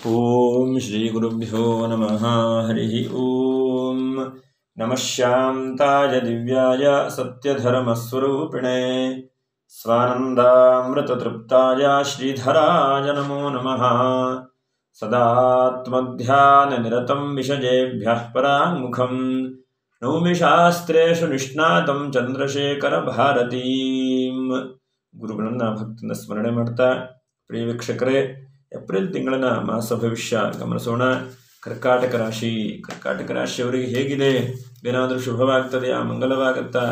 ಓಂ ಶ್ರೀ ಗುರುಭ್ಯೋ ನಮಃ ಹರಿ ಓಂ ನಮಃ ಶಾಂತಾಯ ದಿವ್ಯಾಯ ಸತ್ಯಧರ್ಮಸ್ವರೂಪಿಣೇ ಸ್ವಾನಂದಾಮೃತತೃಪ್ತಾಯ ಶ್ರೀಧರಾಯ ನಮೋ ನಮಃ ಸದಾತ್ಮಧ್ಯಾನನಿರತಂ ವಿಷಯೇಭ್ಯಃ ಪರಾಂಗುಖಂ ನೌಮಿ ಶಾಸ್ತ್ರೇಷು ನಿಷ್ಣಾತಂ ಚಂದ್ರಶೇಖರ ಭಾರತೀಂ. ಗುರುಗಳನ್ನು ಭಕ್ತಿಯಿಂದ ಸ್ಮರಣೆ ಮಾಡ್ತಾ, ಪ್ರಿಯ ವೀಕ್ಷಕರೇ, ಏಪ್ರಿಲ್ ತಿಂಗಳಿನ ಮಾಸ ಭವಿಷ್ಯ ಗಮನಿಸೋಣ. ಕರ್ಕಾಟಕ ರಾಶಿಯವರಿಗೆ ಹೇಗಿದೆ? ಏನಾದರೂ ಶುಭವಾಗ್ತದೆಯಾ, ಮಂಗಲವಾಗುತ್ತಾ,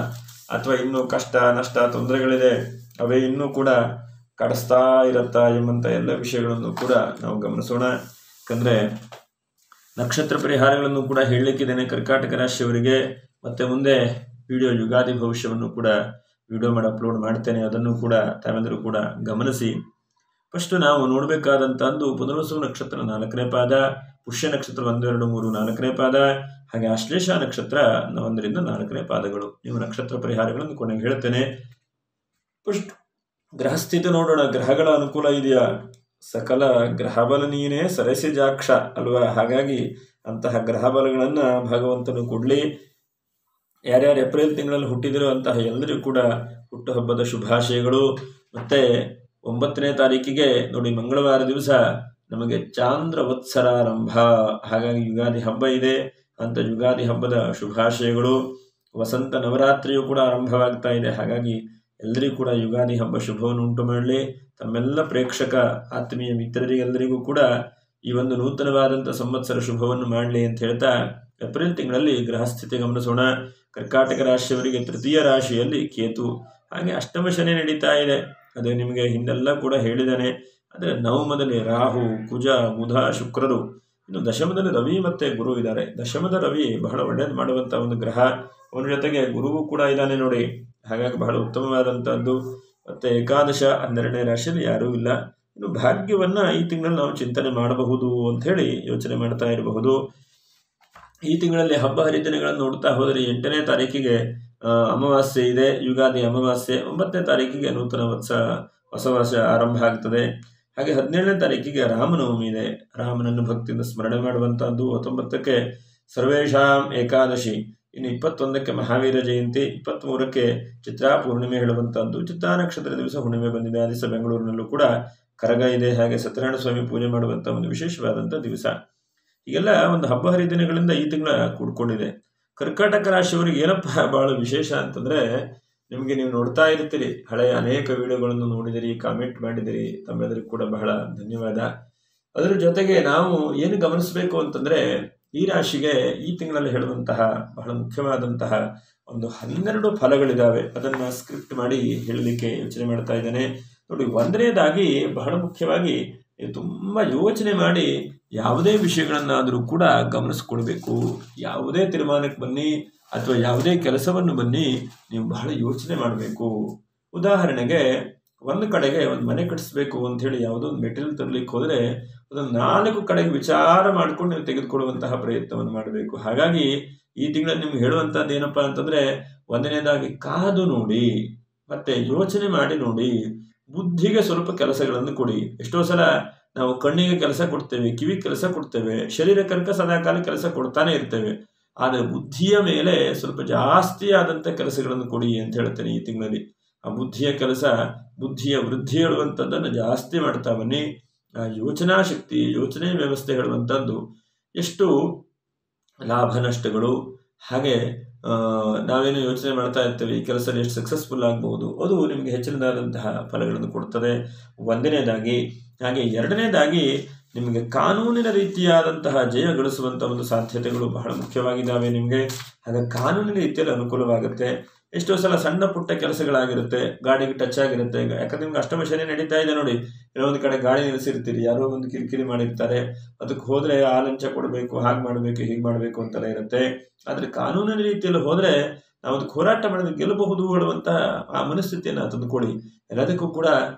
ಅಥವಾ ಇನ್ನೂ ಕಷ್ಟ ನಷ್ಟ ತೊಂದರೆಗಳಿದೆ, ಅವೇ ಇನ್ನೂ ಕೂಡ ಕಾಡಿಸ್ತಾ ಇರುತ್ತಾ ಎಂಬಂಥ ಎಲ್ಲ ವಿಷಯಗಳನ್ನು ಕೂಡ ನಾವು ಗಮನಿಸೋಣ. ಯಾಕಂದರೆ ನಕ್ಷತ್ರ ಪರಿಹಾರಗಳನ್ನು ಕೂಡ ಹೇಳಲಿಕ್ಕಿದ್ದೇನೆ ಕರ್ಕಾಟಕ ರಾಶಿಯವರಿಗೆ. ಮತ್ತು ಮುಂದೆ ಯುಗಾದಿ ಭವಿಷ್ಯವನ್ನು ಕೂಡ ವಿಡಿಯೋ ಮಾಡಿ ಅಪ್ಲೋಡ್ ಮಾಡ್ತೇನೆ, ಅದನ್ನು ಕೂಡ ತಾವೆಲ್ಲರೂ ಕೂಡ ಗಮನಿಸಿ. ಫಸ್ಟ್ ನಾವು ನೋಡಬೇಕಾದಂಥದ್ದು ಪುನರ್ವಸು ನಕ್ಷತ್ರ 4ನೇ ಪಾದ, ಪುಷ್ಯ ನಕ್ಷತ್ರ 1, 2, 3, 4ನೇ ಪಾದ, ಹಾಗೆ ಆಶ್ಲೇಷ ನಕ್ಷತ್ರ 1ರಿಂದ 4ನೇ ಪಾದಗಳು. ನೀವು ನಕ್ಷತ್ರ ಪರಿಹಾರಗಳನ್ನು ಕೊನೆಗೆ ಹೇಳ್ತೇನೆ. ಫಸ್ಟ್ ಗ್ರಹಸ್ಥಿತಿ ನೋಡೋಣ. ಗ್ರಹಗಳ ಅನುಕೂಲ ಇದೆಯಾ? ಸಕಲ ಗ್ರಹಬಲ ನೀನೇ ಸರಸಿಜಾಕ್ಷ ಅಲ್ವಾ? ಹಾಗಾಗಿ ಅಂತಹ ಗ್ರಹಬಲಗಳನ್ನು ಭಗವಂತನು ಕೊಡಲಿ. ಯಾರ್ಯಾರು ಏಪ್ರಿಲ್ ತಿಂಗಳಲ್ಲಿ ಹುಟ್ಟಿದಿರೋ ಅಂತಹ ಎಲ್ಲರಿಗೂ ಕೂಡ ಹುಟ್ಟುಹಬ್ಬದ ಶುಭಾಶಯಗಳು. ಮತ್ತು 9ನೇ ತಾರೀಕಿಗೆ ನೋಡಿ, ಮಂಗಳವಾರ ದಿವಸ ನಮಗೆ ಚಾಂದ್ರ ವತ್ಸರಾರಂಭ. ಹಾಗಾಗಿ ಯುಗಾದಿ ಹಬ್ಬ ಇದೆ. ಅಂತ ಯುಗಾದಿ ಹಬ್ಬದ ಶುಭಾಶಯಗಳು. ವಸಂತ ನವರಾತ್ರಿಯು ಕೂಡ ಆರಂಭವಾಗ್ತಾ ಇದೆ. ಹಾಗಾಗಿ ಎಲ್ಲರಿಗೂ ಕೂಡ ಯುಗಾದಿ ಹಬ್ಬ ಶುಭವನ್ನು ಉಂಟು ಮಾಡಲಿ. ತಮ್ಮೆಲ್ಲ ಪ್ರೇಕ್ಷಕ ಆತ್ಮೀಯ ಮಿತ್ರರಿಗೆಲ್ಲರಿಗೂ ಕೂಡ ಈ ಒಂದು ನೂತನವಾದಂಥ ಸಂವತ್ಸರ ಶುಭವನ್ನು ಮಾಡಲಿ ಅಂತ ಹೇಳ್ತಾ, ಏಪ್ರಿಲ್ ತಿಂಗಳಲ್ಲಿ ಗ್ರಹಸ್ಥಿತಿ ಗಮನಿಸೋಣ. ಕರ್ಕಾಟಕ ರಾಶಿಯವರಿಗೆ ತೃತೀಯ ರಾಶಿಯಲ್ಲಿ ಕೇತು, ಹಾಗೆ ಅಷ್ಟಮ ಶನಿ ನಡೀತಾ ಇದೆ. ಅದೇ ನಿಮಗೆ ಹಿಂದೆಲ್ಲ ಕೂಡ ಹೇಳಿದ್ದಾನೆ. ಆದರೆ ನವಮದಲ್ಲಿ ರಾಹು, ಕುಜ, ಬುಧ, ಶುಕ್ರರು, ಇನ್ನು ದಶಮದಲ್ಲಿ ರವಿ ಮತ್ತು ಗುರು ಇದ್ದಾರೆ. ದಶಮದ ರವಿ ಬಹಳ ಒಳ್ಳೆಯದು ಮಾಡುವಂಥ ಒಂದು ಗ್ರಹ. ಅವನ ಜೊತೆಗೆ ಗುರುವು ಕೂಡ ಇದ್ದಾನೆ ನೋಡಿ. ಹಾಗಾಗಿ ಬಹಳ ಉತ್ತಮವಾದಂಥದ್ದು. ಮತ್ತು ಏಕಾದಶ 12ನೇ ರಾಶಿಯಲ್ಲಿ ಯಾರೂ ಇಲ್ಲ. ಇನ್ನು ಭಾಗ್ಯವನ್ನು ಈ ತಿಂಗಳಲ್ಲಿ ನಾವು ಚಿಂತನೆ ಮಾಡಬಹುದು ಅಂಥೇಳಿ ಯೋಚನೆ ಮಾಡ್ತಾ ಇರಬಹುದು. ಈ ತಿಂಗಳಲ್ಲಿ ಹಬ್ಬ ಹರಿದಿನಗಳನ್ನು ನೋಡ್ತಾ ಹೋದರೆ 8ನೇ ತಾರೀಕಿಗೆ ಅಮಾವಾಸ್ಯೆ ಇದೆ, ಯುಗಾದಿ ಅಮಾವಾಸ್ಯೆ. 9ನೇ ತಾರೀಕಿಗೆ ನೂತನ ಹೊಸ ವರ್ಷ ಆರಂಭ ಆಗ್ತದೆ. ಹಾಗೆ 17ನೇ ತಾರೀಕಿಗೆ ರಾಮನವಮಿ ಇದೆ. ರಾಮನನ್ನು ಭಕ್ತಿಯಿಂದ ಸ್ಮರಣೆ ಮಾಡುವಂಥದ್ದು. 19ಕ್ಕೆ ಸರ್ವೇಶಾಂ ಏಕಾದಶಿ. ಇನ್ನು 21ಕ್ಕೆ ಮಹಾವೀರ ಜಯಂತಿ. 23ಕ್ಕೆ ಚಿತ್ರಾ ಪೂರ್ಣಿಮೆ ಹೇಳುವಂಥದ್ದು. ಚಿತ್ರಾ ನಕ್ಷತ್ರ ದಿವಸ ಹುಣ್ಣಿಮೆ ಬಂದಿದೆ. ಆ ದಿವಸ ಬೆಂಗಳೂರಿನಲ್ಲೂ ಕೂಡ ಕರಗ ಇದೆ. ಹಾಗೆ ಸತ್ಯನಾರಾಯಣ ಸ್ವಾಮಿ ಪೂಜೆ ಮಾಡುವಂಥ ಒಂದು ವಿಶೇಷವಾದಂಥ ದಿವಸ. ಹೀಗೆಲ್ಲ ಒಂದು ಹಬ್ಬ ಹರಿದಿನಗಳಿಂದ ಈ ತಿಂಗಳ ಕೂಡ್ಕೊಂಡಿದೆ. ಕರ್ಕಾಟಕ ರಾಶಿಯವರಿಗೆ ಏನಪ್ಪ ಭಾಳ ವಿಶೇಷ ಅಂತಂದರೆ, ನಿಮಗೆ ನೀವು ನೋಡ್ತಾ ಇರ್ತೀರಿ, ಹಳೆಯ ಅನೇಕ ವಿಡಿಯೋಗಳನ್ನು ನೋಡಿದಿರಿ, ಕಾಮೆಂಟ್ ಮಾಡಿದಿರಿ. ತಮ್ಮೆಲ್ಲರಿಗೂ ಕೂಡ ಬಹಳ ಧನ್ಯವಾದ. ಅದರ ಜೊತೆಗೆ ನಾವು ಏನು ಗಮನಿಸಬೇಕು ಅಂತಂದರೆ, ಈ ರಾಶಿಗೆ ಈ ತಿಂಗಳಲ್ಲಿ ಹೇಳುವಂತಹ ಬಹಳ ಮುಖ್ಯವಾದಂತಹ ಒಂದು 12 ಫಲಗಳಿದ್ದಾವೆ. ಅದನ್ನು ಸ್ಕ್ರಿಪ್ಟ್ ಮಾಡಿ ಹೇಳಲಿಕ್ಕೆ ಯೋಚನೆ ಮಾಡ್ತಾ ಇದ್ದೇನೆ ನೋಡಿ. 1ನೇದಾಗಿ ಬಹಳ ಮುಖ್ಯವಾಗಿ ತುಂಬ ಯೋಚನೆ ಮಾಡಿ ಯಾವುದೇ ವಿಷಯಗಳನ್ನಾದರೂ ಕೂಡ ಗಮನಿಸ್ಕೊಳ್ಬೇಕು. ಯಾವುದೇ ತೀರ್ಮಾನಕ್ಕೆ ಬನ್ನಿ ಅಥವಾ ಯಾವುದೇ ಕೆಲಸವನ್ನು ಬನ್ನಿ, ನೀವು ಬಹಳ ಯೋಚನೆ ಮಾಡಬೇಕು. ಉದಾಹರಣೆಗೆ, ಒಂದು ಕಡೆಗೆ ಒಂದು ಮನೆ ಕಟ್ಟಿಸ್ಬೇಕು ಅಂಥೇಳಿ ಯಾವುದೋ ಒಂದು ಮೆಟೀರಿಯಲ್ ತರಲಿಕ್ಕೆ ಹೋದರೆ ಅದನ್ನು 4 ಕಡೆಗೆ ವಿಚಾರ ಮಾಡ್ಕೊಂಡು ನೀವು ತೆಗೆದುಕೊಳ್ಳುವಂತಹ ಪ್ರಯತ್ನವನ್ನು ಮಾಡಬೇಕು. ಹಾಗಾಗಿ ಈ ತಿಂಗಳಲ್ಲಿ ನಿಮ್ಗೆ ಹೇಳುವಂಥದ್ದು ಏನಪ್ಪ ಅಂತಂದರೆ, 1ನೇದಾಗಿ ಕಾದು ನೋಡಿ, ಮತ್ತು ಯೋಚನೆ ಮಾಡಿ ನೋಡಿ. ಬುದ್ಧಿಗೆ ಸ್ವಲ್ಪ ಕೆಲಸಗಳನ್ನು ಕೊಡಿ. ಎಷ್ಟೋ ಸಲ ನಾವು ಕಣ್ಣಿಗೆ ಕೆಲಸ ಕೊಡ್ತೇವೆ, ಕಿವಿಗೆ ಕೆಲಸ ಕೊಡ್ತೇವೆ, ಶರೀರಕ್ಕೆ ಸದಾಕಾಲ ಕೆಲಸ ಕೊಡ್ತಾನೆ ಇರ್ತೇವೆ. ಆದರೆ ಬುದ್ಧಿಯ ಮೇಲೆ ಸ್ವಲ್ಪ ಜಾಸ್ತಿ ಆದಂಥ ಕೆಲಸಗಳನ್ನು ಕೊಡಿ ಅಂತ ಹೇಳ್ತೇನೆ ಈ ತಿಂಗಳಲ್ಲಿ. ಆ ಬುದ್ಧಿಯ ಕೆಲಸ, ಬುದ್ಧಿಯ ವೃದ್ಧಿ ಹೇಳುವಂಥದ್ದನ್ನು ಜಾಸ್ತಿ ಮಾಡ್ತಾ ಬನ್ನಿ. ಯೋಚನಾ ಶಕ್ತಿ, ಯೋಚನೆ ವ್ಯವಸ್ಥೆ ಹೇಳುವಂಥದ್ದು, ಎಷ್ಟು ಲಾಭ ನಷ್ಟಗಳು, ಹಾಗೆ ನಾವೇನು ಯೋಚನೆ ಮಾಡ್ತಾ ಇರ್ತೇವೆ, ಈ ಕೆಲಸ ಎಷ್ಟು ಸಕ್ಸಸ್ಫುಲ್ ಆಗ್ಬೋದು, ಅದು ನಿಮಗೆ ಹೆಚ್ಚಿನದಾದಂತಹ ಫಲಗಳನ್ನು ಕೊಡ್ತದೆ 1ನೇದಾಗಿ. ಹಾಗೆ 2ನೇದಾಗಿ, ನಿಮಗೆ ಕಾನೂನಿನ ರೀತಿಯಾದಂತಹ ಜಯ ಗಳಿಸುವಂಥ ಒಂದು ಸಾಧ್ಯತೆಗಳು ಬಹಳ ಮುಖ್ಯವಾಗಿದ್ದಾವೆ ನಿಮಗೆ. ಹಾಗೆ ಕಾನೂನಿನ ರೀತಿಯಲ್ಲಿ ಅನುಕೂಲವಾಗುತ್ತೆ. ಎಷ್ಟೋ ಸಲ ಸಣ್ಣ ಪುಟ್ಟ ಕೆಲಸಗಳಾಗಿರುತ್ತೆ, ಗಾಡಿಗೆ ಟಚ್ ಆಗಿರುತ್ತೆ. ಯಾಕಂದ್ರೆ ನಿಮ್ಗೆ ಅಷ್ಟಮ ಶನಿ ನಡೀತಾ ಇದೆ ನೋಡಿ. ಕೆಲವೊಂದು ಕಡೆ ಗಾಡಿ ನಿಲ್ಲಿಸಿರ್ತೀರಿ, ಯಾರೋ ಒಂದು ಕಿರಿಕಿರಿ ಮಾಡಿರ್ತಾರೆ, ಅದಕ್ಕೆ ಹೋದರೆ ಆ ಲಂಚ ಕೊಡಬೇಕು, ಹಾಗೆ ಮಾಡಬೇಕು, ಹೀಗೆ ಮಾಡಬೇಕು ಅಂತೆಲ್ಲ ಇರುತ್ತೆ. ಆದರೆ ಕಾನೂನಿನ ರೀತಿಯಲ್ಲಿ ಹೋದರೆ ನಾವು ಅದಕ್ಕೆ ಹೋರಾಟ ಮಾಡೋದಕ್ಕೆ ಗೆಲ್ಲಬಹುದು ಹೇಳುವಂಥ ಆ ಮನಸ್ಥಿತಿಯನ್ನು ತಂದುಕೊಳ್ಳಿ. ಎಲ್ಲದಕ್ಕೂ ಕೂಡ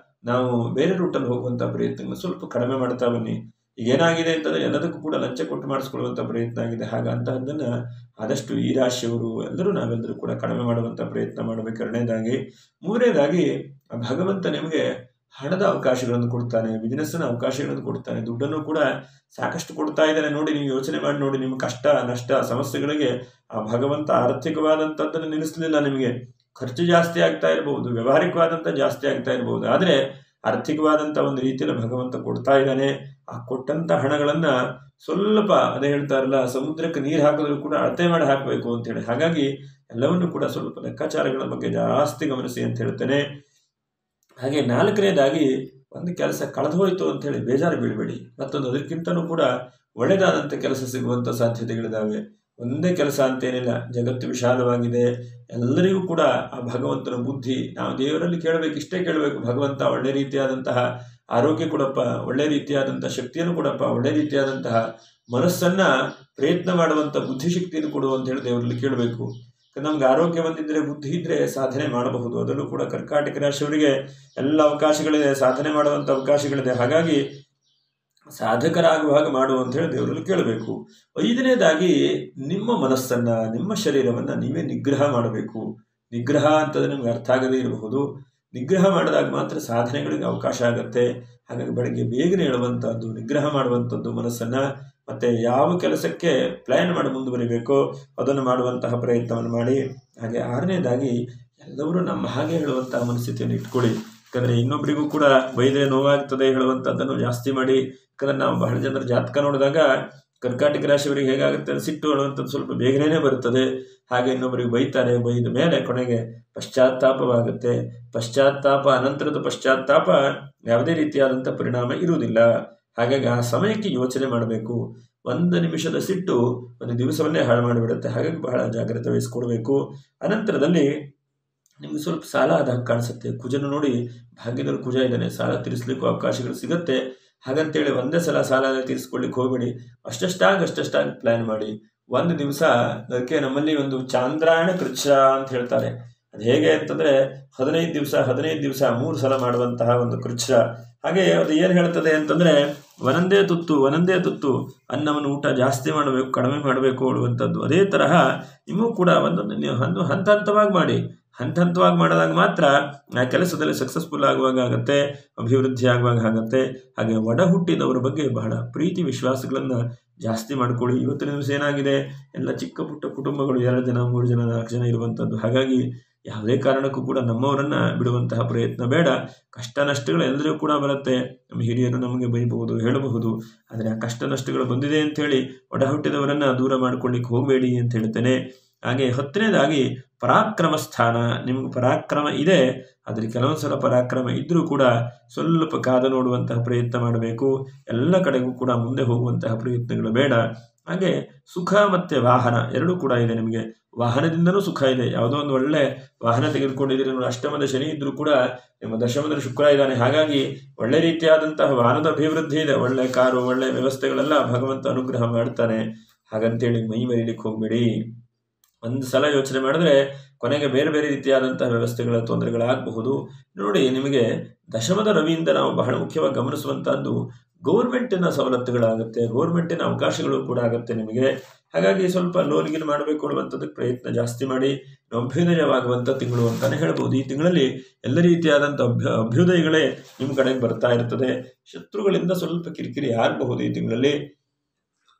ನಾವು ಬೇರೆ ರೂಟಲ್ಲಿ ಹೋಗುವಂಥ ಪ್ರಯತ್ನಗಳು ಸ್ವಲ್ಪ ಕಡಿಮೆ ಮಾಡ್ತಾ ಬನ್ನಿ. ಈಗ ಏನಾಗಿದೆ ಅಂತಂದರೆ, ಎಲ್ಲದಕ್ಕೂ ಕೂಡ ಲಂಚ ಕೊಟ್ಟು ಮಾಡಿಸ್ಕೊಳ್ಳುವಂಥ ಪ್ರಯತ್ನ ಆಗಿದೆ. ಹಾಗಂತಹದ್ದನ್ನು ಆದಷ್ಟು ಈ ರಾಶಿಯವರು ನಾವೆಲ್ಲರೂ ಕೂಡ ಕಡಿಮೆ ಮಾಡುವಂಥ ಪ್ರಯತ್ನ ಮಾಡಬೇಕು. 2ನೇದಾಗಿ. 3ನೇದಾಗಿ, ಭಗವಂತ ನಿಮಗೆ ಹಣದ ಅವಕಾಶಗಳನ್ನು ಕೊಡ್ತಾನೆ, ಬಿಸಿನೆಸ್ನ ಅವಕಾಶಗಳನ್ನು ಕೊಡ್ತಾನೆ, ದುಡ್ಡನ್ನು ಕೂಡ ಸಾಕಷ್ಟು ಕೊಡ್ತಾ ಇದ್ದಾನೆ. ನೋಡಿ, ನೀವು ಯೋಚನೆ ಮಾಡಿ ನೋಡಿ, ನಿಮ್ಮ ಕಷ್ಟ ನಷ್ಟ ಸಮಸ್ಯೆಗಳಿಗೆ ಆ ಭಗವಂತ ಆರ್ಥಿಕವಾದಂಥದ್ದನ್ನು ನಿಲ್ಲಿಸಲಿಲ್ಲ. ನಿಮಗೆ ಖರ್ಚು ಜಾಸ್ತಿ ಆಗ್ತಾ ಇರಬಹುದು, ವ್ಯವಹಾರಿಕವಾದಂಥ ಜಾಸ್ತಿ ಆಗ್ತಾ ಇರಬಹುದು, ಆದರೆ ಆರ್ಥಿಕವಾದಂಥ ಒಂದು ರೀತಿಯಲ್ಲಿ ಭಗವಂತ ಕೊಡ್ತಾ ಇದ್ದಾನೆ. ಆ ಕೊಟ್ಟಂಥ ಹಣಗಳನ್ನು ಸ್ವಲ್ಪ, ಅದೇ ಹೇಳ್ತಾರಲ್ಲ, ಸಮುದ್ರಕ್ಕೆ ನೀರು ಹಾಕಿದ್ರು ಕೂಡ ಅಳತೆ ಮಾಡಿ ಹಾಕಬೇಕು ಅಂತೇಳಿ. ಹಾಗಾಗಿ ಎಲ್ಲವನ್ನು ಕೂಡ ಸ್ವಲ್ಪ ಲೆಕ್ಕಾಚಾರಗಳ ಬಗ್ಗೆ ಜಾಸ್ತಿ ಗಮನಿಸಿ ಅಂತ ಹೇಳ್ತೇನೆ. ಹಾಗೆ ನಾಲ್ಕನೇದಾಗಿ, ಒಂದು ಕೆಲಸ ಕಳೆದು ಹೋಯಿತು ಅಂತೇಳಿ ಬೇಜಾರು ಬೀಳಬೇಡಿ. ಮತ್ತೊಂದು ಅದಕ್ಕಿಂತಲೂ ಕೂಡ ಒಳ್ಳೆಯದಾದಂಥ ಕೆಲಸ ಸಿಗುವಂಥ ಸಾಧ್ಯತೆಗಳಿದ್ದಾವೆ. ಒಂದೇ ಕೆಲಸ ಅಂತೇನಿಲ್ಲ, ಜಗತ್ತು ವಿಶಾಲವಾಗಿದೆ. ಎಲ್ಲರಿಗೂ ಕೂಡ ಆ ಭಗವಂತನ ಬುದ್ಧಿ, ನಾವು ದೇವರಲ್ಲಿ ಕೇಳಬೇಕು, ಇಷ್ಟೇ ಕೇಳಬೇಕು, ಭಗವಂತ ಒಳ್ಳೆ ರೀತಿಯಾದಂತಹ ಆರೋಗ್ಯ ಕೊಡಪ್ಪ, ಒಳ್ಳೆ ರೀತಿಯಾದಂಥ ಶಕ್ತಿಯನ್ನು ಕೊಡಪ್ಪ, ಒಳ್ಳೆ ರೀತಿಯಾದಂತಹ ಮನಸ್ಸನ್ನು ಪ್ರಯತ್ನ ಮಾಡುವಂಥ ಬುದ್ಧಿಶಕ್ತಿಯನ್ನು ಕೊಡು ಅಂತ ಹೇಳಿ ದೇವರಲ್ಲಿ ಕೇಳಬೇಕು. ನಮ್ಗೆ ಆರೋಗ್ಯ ಬಂದಿದ್ದರೆ, ಬುದ್ಧಿ ಇದ್ದರೆ ಸಾಧನೆ ಮಾಡಬಹುದು. ಅದರಲ್ಲೂ ಕೂಡ ಕರ್ಕಾಟಕ ರಾಶಿಯವರಿಗೆ ಎಲ್ಲ ಅವಕಾಶಗಳಿದೆ, ಸಾಧನೆ ಮಾಡುವಂಥ ಅವಕಾಶಗಳಿದೆ. ಹಾಗಾಗಿ ಸಾಧಕರಾಗುವ ಹಾಗೆ ಮಾಡು ಅಂತ ಹೇಳಿ ದೇವರಲ್ಲಿ ಕೇಳಬೇಕು. ಐದನೇದಾಗಿ, ನಿಮ್ಮ ಮನಸ್ಸನ್ನು, ನಿಮ್ಮ ಶರೀರವನ್ನು ನೀವೇ ನಿಗ್ರಹ ಮಾಡಬೇಕು. ನಿಗ್ರಹ ಅಂತಂದರೆ ನಿಮ್ಗೆ ಅರ್ಥ ಆಗದೇ ಇರಬಹುದು. ನಿಗ್ರಹ ಮಾಡಿದಾಗ ಮಾತ್ರ ಸಾಧನೆಗಳಿಗೆ ಅವಕಾಶ ಆಗುತ್ತೆ. ಹಾಗಾಗಿ ಬೆಳಗ್ಗೆ ಬೇಗನೆ ಹೇಳುವಂಥದ್ದು, ನಿಗ್ರಹ ಮಾಡುವಂಥದ್ದು ಮನಸ್ಸನ್ನು, ಮತ್ತು ಯಾವ ಕೆಲಸಕ್ಕೆ ಪ್ಲ್ಯಾನ್ ಮಾಡಿ ಮುಂದುವರಿಬೇಕೋ ಅದನ್ನು ಮಾಡುವಂತಹ ಪ್ರಯತ್ನವನ್ನು ಮಾಡಿ. ಹಾಗೆ ಆರನೇದಾಗಿ, ಎಲ್ಲರೂ ನಮ್ಮ ಹಾಗೆ ಹೇಳುವಂತಹ ಮನಸ್ಥಿತಿಯನ್ನು ಇಟ್ಕೊಳ್ಳಿ. ಯಾಕಂದರೆ ಇನ್ನೊಬ್ಬರಿಗೂ ಕೂಡ ಬೈದರೆ ನೋವಾಗ್ತದೆ ಹೇಳುವಂಥದ್ದನ್ನು ಜಾಸ್ತಿ ಮಾಡಿ. ಯಾಕಂದರೆ ನಾವು ಬಹಳ ಜನರ ಜಾತಕ ನೋಡಿದಾಗ ಕರ್ಕಾಟಕ ರಾಶಿಯವರಿಗೆ ಹೇಗಾಗುತ್ತೆ, ಸಿಟ್ಟು ಹೇಳುವಂಥದ್ದು ಸ್ವಲ್ಪ ಬೇಗನೆ ಬರುತ್ತದೆ. ಹಾಗೆ ಇನ್ನೊಬ್ಬರಿಗೆ ಬೈತಾರೆ, ಬೈದ ಮೇಲೆ ಕೊನೆಗೆ ಪಶ್ಚಾತ್ತಾಪವಾಗುತ್ತೆ. ಪಶ್ಚಾತ್ತಾಪ, ಅನಂತರದ ಪಶ್ಚಾತ್ತಾಪ ಯಾವುದೇ ರೀತಿಯಾದಂಥ ಪರಿಣಾಮ ಇರುವುದಿಲ್ಲ. ಹಾಗಾಗಿ ಆ ಸಮಯಕ್ಕೆ ಯೋಚನೆ ಮಾಡಬೇಕು. ಒಂದು ನಿಮಿಷದ ಸಿಟ್ಟು ಒಂದು ದಿವಸವನ್ನೇ ಹಾಳು ಮಾಡಿಬಿಡುತ್ತೆ. ಹಾಗಾಗಿ ಬಹಳ ಜಾಗ್ರತೆ ವಹಿಸ್ಕೊಳ್ಬೇಕು. ಅನಂತರದಲ್ಲಿ ನಿಮಗೆ ಸ್ವಲ್ಪ ಸಾಲ ಆದಾಗ ಕಾಣಿಸುತ್ತೆ. ಕುಜನು ನೋಡಿ, ಭಾಗ್ಯದಲ್ಲಿ ಕುಜ ಇದ್ದಾನೆ, ಸಾಲ ತೀರಿಸಲಿಕ್ಕೂ ಅವಕಾಶಗಳು ಸಿಗುತ್ತೆ. ಹಾಗಂತೇಳಿ ಒಂದೇ ಸಲ ಸಾಲ ತೀರಿಸ್ಕೊಳ್ಳಿಕ್ಕೆ ಹೋಗಬೇಡಿ. ಅಷ್ಟಷ್ಟಾಗಿ ಪ್ಲ್ಯಾನ್ ಮಾಡಿ. ಒಂದು ದಿವಸ, ಅದಕ್ಕೆ ನಮ್ಮಲ್ಲಿ ಒಂದು ಚಾಂದ್ರಾಯಣ ಕೃಚ್ಛ ಅಂತ ಹೇಳ್ತಾರೆ. ಅದು ಹೇಗೆ ಅಂತಂದರೆ 15 ದಿವಸ 3 ಸಲ ಮಾಡುವಂತಹ ಒಂದು ಕೃಚ್ಛ. ಹಾಗೆ ಅದು ಏನು ಹೇಳ್ತದೆ ಅಂತಂದರೆ, ಒಂದೊಂದೇ ತುತ್ತು ಅನ್ನವನ್ನು ಊಟ ಜಾಸ್ತಿ ಮಾಡಬೇಕು, ಕಡಿಮೆ ಮಾಡಬೇಕು ಹೇಳುವಂಥದ್ದು. ಅದೇ ತರಹ ನಿಮಗೂ ಕೂಡ ಒಂದೊಂದು ಹಂತವಾಗಿ ಮಾಡಿ. ಹಂತವಾಗಿ ಮಾಡಿದಾಗ ಮಾತ್ರ ಆ ಕೆಲಸದಲ್ಲಿ ಸಕ್ಸಸ್ಫುಲ್ ಆಗುವಾಗ ಆಗುತ್ತೆ, ಅಭಿವೃದ್ಧಿ ಆಗುವಾಗ ಆಗುತ್ತೆ. ಹಾಗೆ ಒಡ ಹುಟ್ಟಿದವರ ಬಗ್ಗೆ ಬಹಳ ಪ್ರೀತಿ ವಿಶ್ವಾಸಗಳನ್ನು ಜಾಸ್ತಿ ಮಾಡ್ಕೊಳ್ಳಿ. ಇವತ್ತಿನ ದಿವಸ ಏನಾಗಿದೆ, ಎಲ್ಲ ಚಿಕ್ಕ ಪುಟ್ಟ ಕುಟುಂಬಗಳು, 2 ಜನ 3 ಜನ 4 ಜನ ಇರುವಂಥದ್ದು. ಹಾಗಾಗಿ ಯಾವುದೇ ಕಾರಣಕ್ಕೂ ಕೂಡ ನಮ್ಮವರನ್ನು ಬಿಡುವಂತಹ ಪ್ರಯತ್ನ ಬೇಡ. ಕಷ್ಟ ನಷ್ಟಗಳು ಎಲ್ಲರಿಗೂ ಕೂಡ ಬರುತ್ತೆ. ನಮ್ಮ ಹಿರಿಯರು ನಮಗೆ ಬೈಬಹುದು, ಹೇಳಬಹುದು. ಆದರೆ ಆ ಕಷ್ಟ ನಷ್ಟಗಳು ಬಂದಿದೆ ಅಂಥೇಳಿ ಒಡ ಹುಟ್ಟಿದವರನ್ನು ದೂರ ಮಾಡ್ಕೊಳ್ಳಿಕ್ಕೆ ಹೋಗಬೇಡಿ ಅಂತ ಹೇಳ್ತೇನೆ. ಹಾಗೆ 10ನೇದಾಗಿ, ಪರಾಕ್ರಮ ಸ್ಥಾನ. ನಿಮಗೆ ಪರಾಕ್ರಮ ಇದೆ, ಆದರೆ ಕೆಲವೊಂದು ಸಲ ಪರಾಕ್ರಮ ಇದ್ದರೂ ಕೂಡ ಸ್ವಲ್ಪ ಕಾದು ನೋಡುವಂತಹ ಪ್ರಯತ್ನ ಮಾಡಬೇಕು. ಎಲ್ಲ ಕಡೆಗೂ ಕೂಡ ಮುಂದೆ ಹೋಗುವಂತಹ ಪ್ರಯತ್ನಗಳು ಬೇಡ. ಹಾಗೆ ಸುಖ ಮತ್ತು ವಾಹನ ಎರಡೂ ಕೂಡ ಇದೆ. ನಿಮಗೆ ವಾಹನದಿಂದಲೂ ಸುಖ ಇದೆ. ಯಾವುದೋ ಒಂದು ಒಳ್ಳೆ ವಾಹನ ತೆಗೆದುಕೊಂಡಿದ್ದೀರಿ, ಅಷ್ಟಮದ ಶನಿ ಇದ್ದರೂ ಕೂಡ ನಿಮ್ಮ ದಶಮದಲ್ಲಿ ಶುಕ್ರ ಇದ್ದಾನೆ. ಹಾಗಾಗಿ ಒಳ್ಳೆ ರೀತಿಯಾದಂತಹ ವಾಹನದ ಅಭಿವೃದ್ಧಿ ಇದೆ. ಒಳ್ಳೆ ಕಾರು, ಒಳ್ಳೆ ವ್ಯವಸ್ಥೆಗಳೆಲ್ಲ ಭಗವಂತ ಅನುಗ್ರಹ ಮಾಡ್ತಾನೆ. ಹಾಗಂತೇಳಿ ಮೈ ಮರೀಲಿಕ್ಕೆ ಹೋಗಬೇಡಿ. ಒಂದು ಸಲ ಯೋಚನೆ ಮಾಡಿದ್ರೆ ಕೊನೆಗೆ ಬೇರೆ ಬೇರೆ ರೀತಿಯಾದಂತಹ ವ್ಯವಸ್ಥೆಗಳ ತೊಂದರೆಗಳಾಗಬಹುದು. ನೋಡಿ, ನಿಮಗೆ ದಶಮದ ರವಿಯಿಂದ ನಾವು ಬಹಳ ಮುಖ್ಯವಾಗಿ ಗಮನಿಸುವಂತಹದ್ದು ಗೌರ್ಮೆಂಟಿನ ಸವಲತ್ತುಗಳಾಗುತ್ತೆ, ಗೌರ್ಮೆಂಟಿನ ಅವಕಾಶಗಳು ಕೂಡ ಆಗುತ್ತೆ ನಿಮಗೆ. ಹಾಗಾಗಿ ಸ್ವಲ್ಪ ಲೋನ್ಗಿನ್ ಮಾಡಬೇಕು ಕೊಡುವಂಥದ್ದಕ್ಕೆ ಪ್ರಯತ್ನ ಜಾಸ್ತಿ ಮಾಡಿ. ಅಭ್ಯುದಯವಾಗುವಂಥ ತಿಂಗಳು ಅಂತಲೇ ಹೇಳ್ಬೋದು. ಈ ತಿಂಗಳಲ್ಲಿ ಎಲ್ಲ ರೀತಿಯಾದಂಥ ಅಭ್ಯುದಯಗಳೇ ನಿಮ್ಮ ಕಡೆಗೆ ಬರ್ತಾ ಇರ್ತದೆ. ಶತ್ರುಗಳಿಂದ ಸ್ವಲ್ಪ ಕಿರಿಕಿರಿ ಆಗಬಹುದು ಈ ತಿಂಗಳಲ್ಲಿ.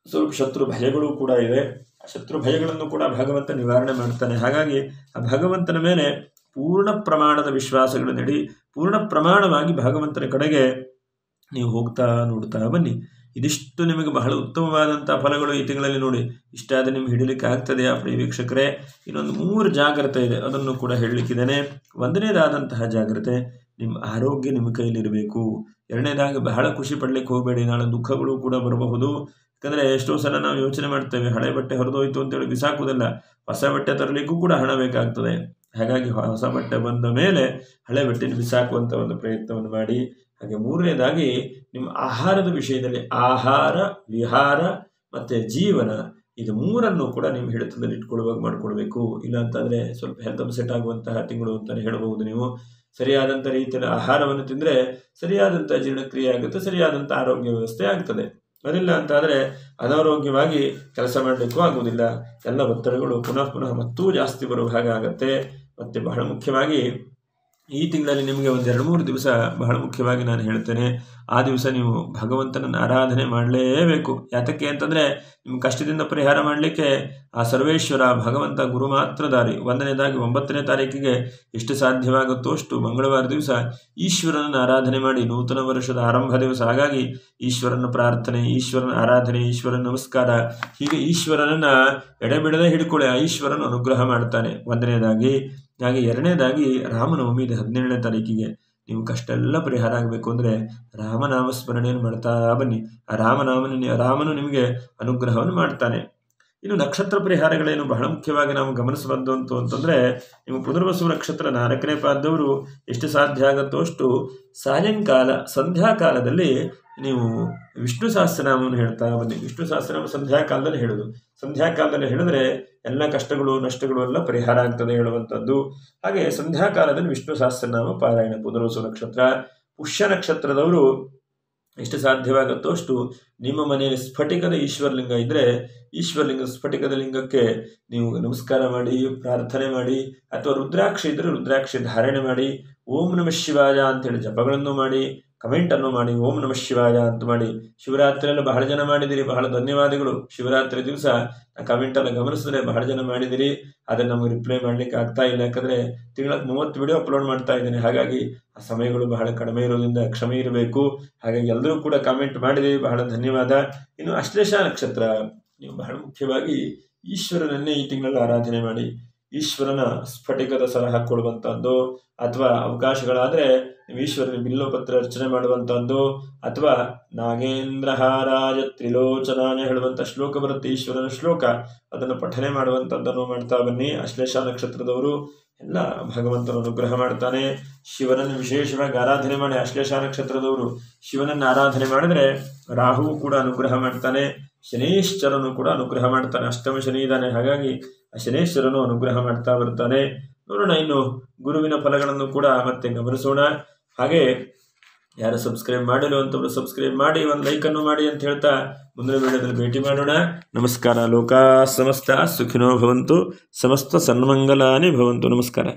ಸ್ವಲ್ಪ ಶತ್ರು ಭಯಗಳು ಕೂಡ ಇದೆ. ಆ ಶತ್ರು ಭಯಗಳನ್ನು ಕೂಡ ಭಗವಂತ ನಿವಾರಣೆ ಮಾಡ್ತಾನೆ. ಹಾಗಾಗಿ ಆ ಭಗವಂತನ ಮೇಲೆ ಪೂರ್ಣ ಪ್ರಮಾಣದ ವಿಶ್ವಾಸಗಳು ನಡಿ, ಪೂರ್ಣ ಪ್ರಮಾಣವಾಗಿ ಭಗವಂತನ ಕಡೆಗೆ ನೀವು ಹೋಗ್ತಾ ನೋಡ್ತಾ ಬನ್ನಿ. ಇದಿಷ್ಟು ನಿಮಗೆ ಬಹಳ ಉತ್ತಮವಾದಂಥ ಫಲಗಳು ಈ ತಿಂಗಳಲ್ಲಿ. ನೋಡಿ, ಇಷ್ಟಾದ ನಿಮ್ಗೆ ಹಿಡಿಲಿಕ್ಕೆ ಆಗ್ತದೆಯಾ ಪ್ರಿಯ ವೀಕ್ಷಕರೇ? ಇನ್ನೊಂದು 3 ಜಾಗ್ರತೆ ಇದೆ, ಅದನ್ನು ಕೂಡ ಹೇಳಲಿಕ್ಕಿದ್ದೇನೆ. 1ನೇದಾದಂತಹ ಜಾಗ್ರತೆ, ನಿಮ್ಮ ಆರೋಗ್ಯ ನಿಮ್ಮ ಕೈಲಿರಬೇಕು. 2ನೇದಾಗಿ ಬಹಳ ಖುಷಿ ಪಡ್ಲಿಕ್ಕೆ ಹೋಗಬೇಡಿ, ನಾಳೆ ದುಃಖಗಳು ಕೂಡ ಬರಬಹುದು. ಯಾಕಂದರೆ ಎಷ್ಟೋ ಸಲ ನಾವು ಯೋಚನೆ ಮಾಡ್ತೇವೆ, ಹಳೆ ಬಟ್ಟೆ ಹರಿದೋಯ್ತು ಅಂತೇಳಿ ಬಿಸಾಕುವುದಿಲ್ಲ, ಹೊಸ ಬಟ್ಟೆ ತರಲಿಕ್ಕೂ ಕೂಡ ಹಣ ಬೇಕಾಗ್ತದೆ. ಹಾಗಾಗಿ ಹೊಸ ಬಟ್ಟೆ ಬಂದ ಮೇಲೆ ಹಳೆ ಬಟ್ಟೆನ ಬಿಸಾಕುವಂಥ ಒಂದು ಪ್ರಯತ್ನವನ್ನು ಮಾಡಿ. ಹಾಗೆ 3ನೇದಾಗಿ ನಿಮ್ಮ ಆಹಾರದ ವಿಷಯದಲ್ಲಿ ಆಹಾರ, ವಿಹಾರ ಮತ್ತು ಜೀವನ, ಇದು 3ನ್ನು ಕೂಡ ನಿಮ್ಮ ಹಿಡಿತದಲ್ಲಿ ಇಟ್ಕೊಳ್ಳುವಾಗ ಮಾಡಿಕೊಳ್ಬೇಕು. ಇಲ್ಲ ಅಂತಂದರೆ ಸ್ವಲ್ಪ ಹೆಲ್ತ್ ಅಪ್ಸೆಟ್ ಆಗುವಂತಹ ತಿಂಗಳು ಅಂತಲೇ ಹೇಳಬಹುದು. ನೀವು ಸರಿಯಾದಂಥ ರೀತಿಯಲ್ಲಿ ಆಹಾರವನ್ನು ತಿಂದರೆ ಸರಿಯಾದಂಥ ಜೀರ್ಣಕ್ರಿಯೆ ಆಗುತ್ತೆ, ಸರಿಯಾದಂಥ ಆರೋಗ್ಯ ವ್ಯವಸ್ಥೆ ಆಗ್ತದೆ. ಅದಿಲ್ಲ ಅಂತಾದರೆ ಅನಾರೋಗ್ಯವಾಗಿ ಕೆಲಸ ಮಾಡಲಿಕ್ಕೂ ಆಗುವುದಿಲ್ಲ. ಎಲ್ಲ ಒತ್ತಡಗಳು ಪುನಃ ಮತ್ತೂ ಜಾಸ್ತಿ ಬರುವ ಹಾಗೆ ಆಗುತ್ತೆ. ಮತ್ತು ಬಹಳ ಮುಖ್ಯವಾಗಿ ಈ ತಿಂಗಳಲ್ಲಿ ನಿಮಗೆ ಒಂದು 2-3 ದಿವಸ ಬಹಳ ಮುಖ್ಯವಾಗಿ ನಾನು ಹೇಳ್ತೇನೆ. ಆ ದಿವಸ ನೀವು ಭಗವಂತನನ್ನು ಆರಾಧನೆ ಮಾಡಲೇಬೇಕು. ಯಾತಕ್ಕೆ ಅಂತಂದರೆ ನಿಮ್ಮ ಕಷ್ಟದಿಂದ ಪರಿಹಾರ ಮಾಡಲಿಕ್ಕೆ ಆ ಸರ್ವೇಶ್ವರ ಭಗವಂತ ಗುರು ಮಾತ್ರ ದಾರಿ. 1ನೇದಾಗಿ 9ನೇ ತಾರೀಕಿಗೆ ಎಷ್ಟು ಸಾಧ್ಯವಾಗುತ್ತೋ ಅಷ್ಟು ಮಂಗಳವಾರ ದಿವಸ ಈಶ್ವರನನ್ನು ಆರಾಧನೆ ಮಾಡಿ. ನೂತನ ವರ್ಷದ ಆರಂಭ ದಿವಸ, ಹಾಗಾಗಿ ಈಶ್ವರನ ಪ್ರಾರ್ಥನೆ, ಈಶ್ವರನ ಆರಾಧನೆ, ಈಶ್ವರನ ನಮಸ್ಕಾರ, ಹೀಗೆ ಈಶ್ವರನನ್ನು ಎಡೆಬಿಡದೆ ಹಿಡ್ಕೊಳ್ಳಿ. ಆ ಈಶ್ವರನ ಅನುಗ್ರಹ ಮಾಡ್ತಾನೆ 1ನೇದಾಗಿ. ಹಾಗೆ 2ನೇದಾಗಿ ರಾಮನವಮಿ ಇದೆ 17ನೇ ತಾರೀಕಿಗೆ. ನೀವು ಕಷ್ಟ ಎಲ್ಲ ಪರಿಹಾರ ಆಗಬೇಕು ಅಂದರೆ ರಾಮನಾಮ ಸ್ಮರಣೆಯನ್ನು ಮಾಡ್ತಾ ಬನ್ನಿ. ಆ ರಾಮನು ನಿಮಗೆ ಅನುಗ್ರಹವನ್ನು ಮಾಡ್ತಾನೆ. ಇನ್ನು ನಕ್ಷತ್ರ ಪರಿಹಾರಗಳೇನು ಬಹಳ ಮುಖ್ಯವಾಗಿ ನಾವು ಗಮನಿಸಬಂತು ಅಂತಂದರೆ, ನೀವು ಪುನರ್ವಸು ನಕ್ಷತ್ರ 4ನೇ ಪಾದದವರು ಎಷ್ಟು ಸಾಧ್ಯ ಆಗುತ್ತೋ ಅಷ್ಟು ಸಾಯಂಕಾಲ ಸಂಧ್ಯಾಕಾಲದಲ್ಲಿ ನೀವು ವಿಷ್ಣು ಸಹಸ್ರನಾಮವನ್ನು ಹೇಳ್ತಾ ಬನ್ನಿ. ವಿಷ್ಣು ಸಹಸ್ರನಾಮ ಸಂಧ್ಯಾಕಾಲದಲ್ಲಿ ಹೇಳೋದು. ಸಂಧ್ಯಾಕಾಲದಲ್ಲಿ ಹೇಳಿದ್ರೆ ಎಲ್ಲ ಕಷ್ಟಗಳು ನಷ್ಟಗಳು ಎಲ್ಲ ಪರಿಹಾರ ಆಗ್ತದೆ ಹೇಳುವಂಥದ್ದು. ಹಾಗೆ ಸಂಧ್ಯಾಕಾಲದಲ್ಲಿ ವಿಷ್ಣು ಸಹಸ್ರನಾಮ ಪಾರಾಯಣ. ಪುನರ್ವಸು ನಕ್ಷತ್ರ. ಪುಷ್ಯ ನಕ್ಷತ್ರದವರು ಎಷ್ಟು ಸಾಧ್ಯವಾಗುತ್ತೋ ಅಷ್ಟು ನಿಮ್ಮ ಮನೆಯಲ್ಲಿ ಸ್ಫಟಿಕದ ಈಶ್ವರಲಿಂಗ ಇದ್ದರೆ ಈಶ್ವರಲಿಂಗ ಸ್ಫಟಿಕದ ಲಿಂಗಕ್ಕೆ ನೀವು ನಮಸ್ಕಾರ ಮಾಡಿ, ಪ್ರಾರ್ಥನೆ ಮಾಡಿ, ಅಥವಾ ರುದ್ರಾಕ್ಷಿ ಇದ್ದರೆ ರುದ್ರಾಕ್ಷಿ ಧಾರಣೆ ಮಾಡಿ, ಓಂ ನಮಃ ಶಿವಾಯ ಅಂತೇಳಿ ಜಪಗಳನ್ನು ಮಾಡಿ, ಕಮೆಂಟನ್ನು ಮಾಡಿ, ಓಂ ನಮಃ ಶಿವಾಯ ಅಂತ ಮಾಡಿ. ಶಿವರಾತ್ರಿಯಲ್ಲಿ ಬಹಳ ಜನ ಮಾಡಿದಿರಿ, ಬಹಳ ಧನ್ಯವಾದಗಳು. ಶಿವರಾತ್ರಿ ದಿವಸ ಕಮೆಂಟನ್ನು ಗಮನಿಸಿದ್ರೆ ಬಹಳ ಜನ ಮಾಡಿದಿರಿ. ಅದನ್ನು ನಮಗೆ ರಿಪ್ಲೈ ಮಾಡಲಿಕ್ಕೆ ಆಗ್ತಾ ಇಲ್ಲ, ಯಾಕಂದರೆ ತಿಂಗಳಿಗೆ 30 ವಿಡಿಯೋ ಅಪ್ಲೋಡ್ ಮಾಡ್ತಾ ಇದ್ದೇನೆ. ಹಾಗಾಗಿ ಆ ಸಮಯಗಳು ಬಹಳ ಕಡಿಮೆ ಇರೋದ್ರಿಂದ ಕ್ಷಮೆ ಇರಬೇಕು. ಹಾಗಾಗಿ ಎಲ್ಲರೂ ಕೂಡ ಕಾಮೆಂಟ್ ಮಾಡಿದಿರಿ, ಬಹಳ ಧನ್ಯವಾದ. ಇನ್ನು ಅಶ್ಲೇಷ ನಕ್ಷತ್ರ, ನೀವು ಬಹಳ ಮುಖ್ಯವಾಗಿ ಈಶ್ವರನನ್ನೇ ಈ ತಿಂಗಳಲ್ಲಿ ಆರಾಧನೆ ಮಾಡಿ. ಈಶ್ವರನ ಸ್ಫಟಿಕದ ಸರ ಹಾಕ್ಕೊಳ್ಳುವಂಥದ್ದು, ಅಥವಾ ಅವಕಾಶಗಳಾದರೆ ನೀವು ಈಶ್ವರನ ಬಿಲ್ಲೋಪತ್ರ ಅರ್ಚನೆ ಮಾಡುವಂಥದ್ದು, ಅಥವಾ ನಾಗೇಂದ್ರಹಾರಾಯ ತ್ರಿಲೋಚನಾನೆ ಹೇಳುವಂಥ ಶ್ಲೋಕ ಬರುತ್ತೆ, ಈಶ್ವರನ ಶ್ಲೋಕ, ಅದನ್ನು ಪಠನೆ ಮಾಡುವಂಥದ್ದನ್ನು ಮಾಡ್ತಾ ಬನ್ನಿ. ಅಶ್ಲೇಷ ನಕ್ಷತ್ರದವರು ಎಲ್ಲ ಭಗವಂತನ ಅನುಗ್ರಹ ಮಾಡ್ತಾನೆ. ಶಿವನನ್ನು ವಿಶೇಷವಾಗಿ ಆರಾಧನೆ ಮಾಡಿ. ಅಶ್ಲೇಷ ನಕ್ಷತ್ರದವರು ಶಿವನನ್ನು ಆರಾಧನೆ ಮಾಡಿದರೆ ರಾಹುವು ಕೂಡ ಅನುಗ್ರಹ ಮಾಡ್ತಾನೆ, ಶನೇಶ್ವರನು ಕೂಡ ಅನುಗ್ರಹ ಮಾಡ್ತಾನೆ. ಅಷ್ಟಮ ಶನಿ ಇದ್ದಾನೆ, ಹಾಗಾಗಿ ಆ ಶನೇಶ್ವರನು ಅನುಗ್ರಹ ಮಾಡ್ತಾ ಬರ್ತಾನೆ. ನೋಡೋಣ ಇನ್ನು ಗುರುವಿನ ಫಲಗಳನ್ನು ಕೂಡ ಮತ್ತೆ ಗಮನಿಸೋಣ. ಹಾಗೆ ಯಾರು ಸಬ್ಸ್ಕ್ರೈಬ್ ಮಾಡಿಲ್ಲ ಅಂತವರು ಸಬ್ಸ್ಕ್ರೈಬ್ ಮಾಡಿ, ಒಂದು ಲೈಕನ್ನು ಮಾಡಿ ಅಂತ ಹೇಳ್ತಾ ಮುಂದಿನ ವಿಡಿಯೋದಲ್ಲಿ ಭೇಟಿ ಮಾಡೋಣ. ನಮಸ್ಕಾರ. ಲೋಕಾ ಸಮಸ್ತ ಸುಖಿನೋ ಭವಂತು, ಸಮಸ್ತ ಸನ್ಮಂಗಲಾನಿ ಭವಂತು. ನಮಸ್ಕಾರ.